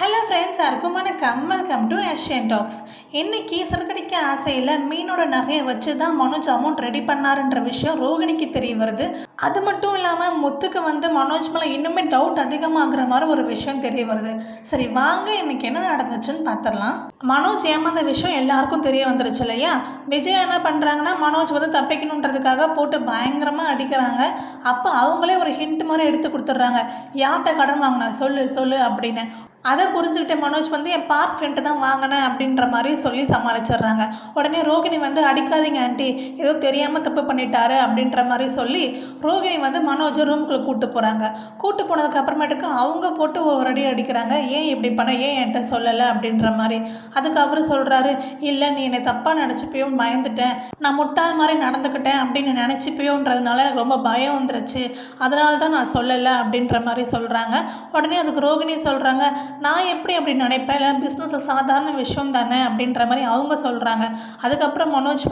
Hello friends, எல்லாருக்கும் வணக்கம். Welcome to Asian Talks. இன்றைக்கி சரக்கடிக்க ஆசையில் மீனோட நகையை வச்சு தான் மனோஜ் அமௌண்ட் ரெடி பண்ணாருன்ற விஷயம் ரோகிணிக்கு தெரிய வருது. அது மட்டும் இல்லாமல் முத்துக்கு மனோஜ் மேலே இன்னுமே டவுட் அதிகமாகிற மாதிரி ஒரு விஷயம் தெரிய வருது. சரி வாங்க, இன்றைக்கி என்ன நடந்துச்சுன்னு பார்த்துடலாம். மனோஜ் ஏமாந்த விஷயம் எல்லாருக்கும் தெரிய வந்துருச்சு இல்லையா? விஜய் என்ன பண்ணுறாங்கன்னா, மனோஜ் தப்பிக்கணுன்றதுக்காக போட்டு பயங்கரமாக அடிக்கிறாங்க. அப்போ அவங்களே ஒரு ஹிண்ட் மாதிரி எடுத்து கொடுத்துட்றாங்க. யார்கிட்ட கடன் வாங்கினா சொல்லு சொல்லு அப்படின்னு. அதை புரிஞ்சுக்கிட்ட மனோஜ் என் பார்க் ஃப்ரெண்ட்டு தான் வாங்கினேன் அப்படின்ற மாதிரி சொல்லி சமாளிச்சிடுறாங்க. உடனே ரோகிணி அடிக்காதீங்க ஆண்டி, ஏதோ தெரியாமல் தப்பு பண்ணிட்டாரு அப்படின்ற மாதிரி சொல்லி ரோகிணி மனோஜை ரூமுக்குள்ளே கூப்பிட்டு போகிறாங்க. கூப்பிட்டு போனதுக்கு அப்புறமேட்டுக்கு அவங்க போட்டு ஒரு அடி அடிக்கிறாங்க. ஏன் இப்படி பண்ண, ஏன் என்கிட்ட சொல்லலை அப்படின்ற மாதிரி. அதுக்கு அவர் சொல்கிறாரு, இல்லை நீ என்னை தப்பாக நினச்சிப்பியோன்னு பயந்துட்டேன், நான் முட்டாள் மாதிரி நடந்துக்கிட்டேன் அப்படின்னு நினச்சிப்பியோன்றதுனால எனக்கு ரொம்ப பயம் வந்துருச்சு, அதனால தான் நான் சொல்லலை அப்படின்ற மாதிரி சொல்கிறாங்க. உடனே அதுக்கு ரோகிணி சொல்கிறாங்க, நான் எப்படி அப்படி நினைப்பேன், இல்லை பிஸ்னஸில் சாதாரண விஷயம் தானே அப்படின்ற மாதிரி அவங்க சொல்கிறாங்க. அதுக்கப்புறம் மனோஜ்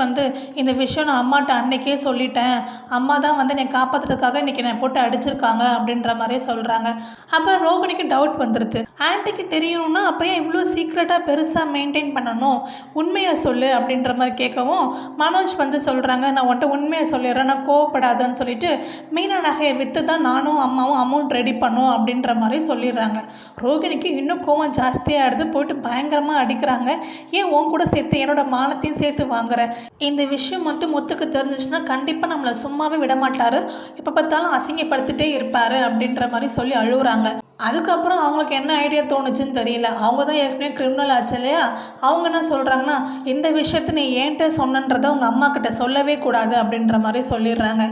இந்த விஷயம் நான் அம்மாட்ட அன்னைக்கே சொல்லிட்டேன், அம்மா தான் என்னை காப்பாற்றுறதுக்காக இன்றைக்கி என்னை போட்டு அடிச்சிருக்காங்க அப்படின்ற மாதிரியே சொல்கிறாங்க. அப்போ ரோகிணிக்கு டவுட் வந்துடுது. ஆன்ட்டிக்கு தெரியணும்னா அப்போயே இவ்வளோ சீக்ரெட்டாக பெருசாக மெயின்டைன் பண்ணணும், உண்மையை சொல்லு அப்படின்ற மாதிரி கேட்கவும் மனோஜ் சொல்கிறாங்க, நான் உன்ட்ட உண்மையை சொல்லிடுறேன், நான் கோவப்படாதன்னு சொல்லிட்டு மீனா நகையை விற்று தான் நானும் அம்மாவும் அமௌண்ட் ரெடி பண்ணோம் அப்படின்ற மாதிரி சொல்லிடுறாங்க. ரோகிணிக்கு இன்னும் கோவம் ஜாஸ்தியாகிடுது. போட்டு பயங்கரமாக அடிக்கிறாங்க. ஏன் உன் கூட சேர்த்து என்னோட மானத்தையும் சேர்த்து வாங்குற, இந்த விஷயம் முத்துக்கு தெரிஞ்சிச்சுன்னா கண்டிப்பாக நம்மளை சும்மாவே விட மாட்டார், இப்போ பார்த்தாலும் அசிங்கப்படுத்திட்டே இருப்பார் அப்படின்ற மாதிரி சொல்லி அழுகுறாங்க. அதுக்கப்புறம் அவங்களுக்கு என்ன ஐடியா தோணுச்சுன்னு தெரியல. அவங்க தான் ஏற்கனவே கிரிமினல் ஆச்சு இல்லையா? அவங்க என்ன சொல்கிறாங்கன்னா, இந்த விஷயத்தை நீ ஏன்ட்ட சொன்னன்றதை உங்கள் அம்மா கிட்ட சொல்லவே கூடாது அப்படின்ற மாதிரி சொல்லிடுறாங்க.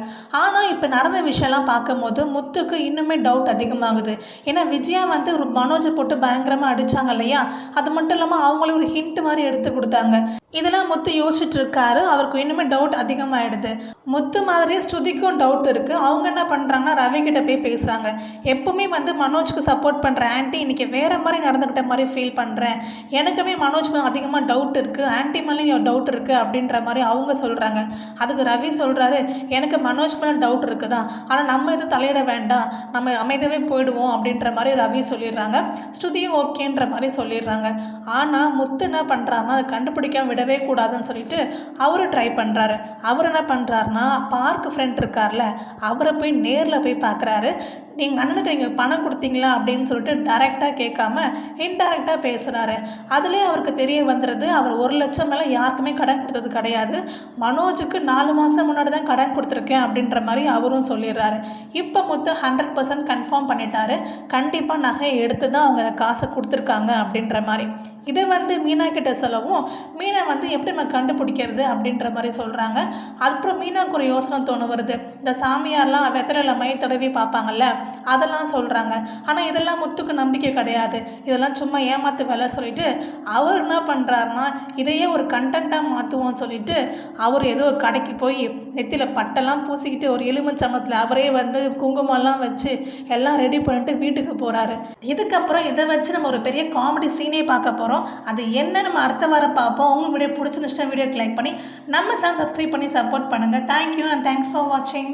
ஆனால் இப்போ நடந்த விஷயம்லாம் பார்க்கும்போது முத்துக்கு இன்னுமே டவுட் அதிகமாகுது. ஏன்னா விஜயா ஒரு மனோஜை போட்டு பயங்கரமாக அடித்தாங்க இல்லையா? அது மட்டும் இல்லாமல் அவங்களே ஒரு ஹிண்ட் மாதிரி எடுத்து கொடுத்தாங்க. இதெல்லாம் முத்து யோசிச்சுட்டு இருக்காரு. அவருக்கு இன்னுமே டவுட் அதிகமாகிடுது. முத்து மாதிரியே ஸ்ருதிக்கும் டவுட் இருக்குது. அவங்க என்ன பண்ணுறாங்கன்னா, ரவி கிட்ட போய் பேசுகிறாங்க. எப்பவுமே மனோஜ்க்கு சப்போர்ட் பண்ணுற ஆன்ட்டி இன்றைக்கி வேறு மாதிரி நடந்துக்கிட்ட மாதிரி ஃபீல் பண்ணுறேன், எனக்குமே மனோஜ் மேலே அதிகமாக டவுட் இருக்குது, ஆன்ட்டி மேலேயும் டவுட் இருக்குது அப்படின்ற மாதிரி அவங்க சொல்கிறாங்க. அதுக்கு ரவி சொல்கிறாரு, எனக்கு மனோஜ் மேலே டவுட் இருக்குதா, ஆனால் நம்ம இது தலையிட வேண்டாம், நம்ம அமைதியாகவே போயிடுவோம் அப்படின்ற மாதிரி ரவி சொல்லிடுறாங்க. ஸ்ருதியும் ஓகேன்ற மாதிரி சொல்லிடுறாங்க. ஆனால் முத்து என்ன பண்ணுறாருன்னா, அதை கண்டுபிடிக்காம விடவே கூடாதுன்னு சொல்லிட்டு அவரு ட்ரை பண்ணுறாரு. அவர் என்ன பண்ணுறாருன்னா, பார்க் ஃப்ரெண்ட் இருக்கார்ல, அவரை போய் நேரில் போய் பார்க்குறாரு. நீங்கள் அண்ணனுக்கு நீங்கள் பணம் கொடுத்தீங்களா அப்படின்னு சொல்லிட்டு டைரெக்டாக கேட்காம இன்டைரக்டாக பேசுகிறாரு. அதுலேயே அவருக்கு தெரிய வந்துடுது, அவர் 1 லட்சம் மேலே யாருக்குமே கடன் கொடுத்தது கிடையாது, மனோஜுக்கு 4 மாதம் முன்னாடி தான் கடன் கொடுத்துருக்கேன் அப்படின்ற மாதிரி அவரும் சொல்லிடுறாரு. இப்போ மொத்தம் 100% கன்ஃபார்ம் பண்ணிட்டாரு, கண்டிப்பாக நகையை எடுத்து தான் அவங்க காசை கொடுத்துருக்காங்க அப்படின்ற மாதிரி. இதை மீனா கிட்ட சொல்லவும் மீனா எப்படி நம்ம கண்டுபிடிக்கிறது அப்படின்ற மாதிரி சொல்கிறாங்க. அதுக்கப்புறம் மீனாவுக்கு ஒரு யோசனை தோண வருது. இந்த சாமியார்லாம் வெத்தலையில் மை தடவி பார்ப்பாங்கல்ல, அதெல்லாம் சொல்கிறாங்க. ஆனால் இதெல்லாம் முத்துக்கு நம்பிக்கை கிடையாது, இதெல்லாம் சும்மா ஏமாத்து வேலை சொல்லிட்டு அவர் என்ன பண்ணுறாருனா, இதையே ஒரு கண்டென்ட்டாக மாற்றுவோம்னு சொல்லிட்டு அவர் ஏதோ ஒரு கடைக்கு போய் நெத்தியில் பட்டெல்லாம் பூசிக்கிட்டு ஒரு எலுமிச்சம்பத்தில் அவரே குங்குமம்லாம் வச்சு எல்லாம் ரெடி பண்ணிட்டு வீட்டுக்கு போகிறாரு. இதுக்கப்புறம் இதை வச்சு நம்ம ஒரு பெரிய காமெடி சீனே பார்க்க போகிறோம். அது என்ன நம்ம அடுத்த வாரம் பார்ப்போம். உங்களுக்கு வீடியோ பிடிச்சிருந்துச்சுன்னா வீடியோக்கு லைக் பண்ணி நம்ம சேனல் சப்ஸ்கிரைப் பண்ணி சப்போர்ட் பண்ணுங்கள். தேங்க்யூ அண்ட் தேங்க்ஸ் ஃபார் வாட்சிங்.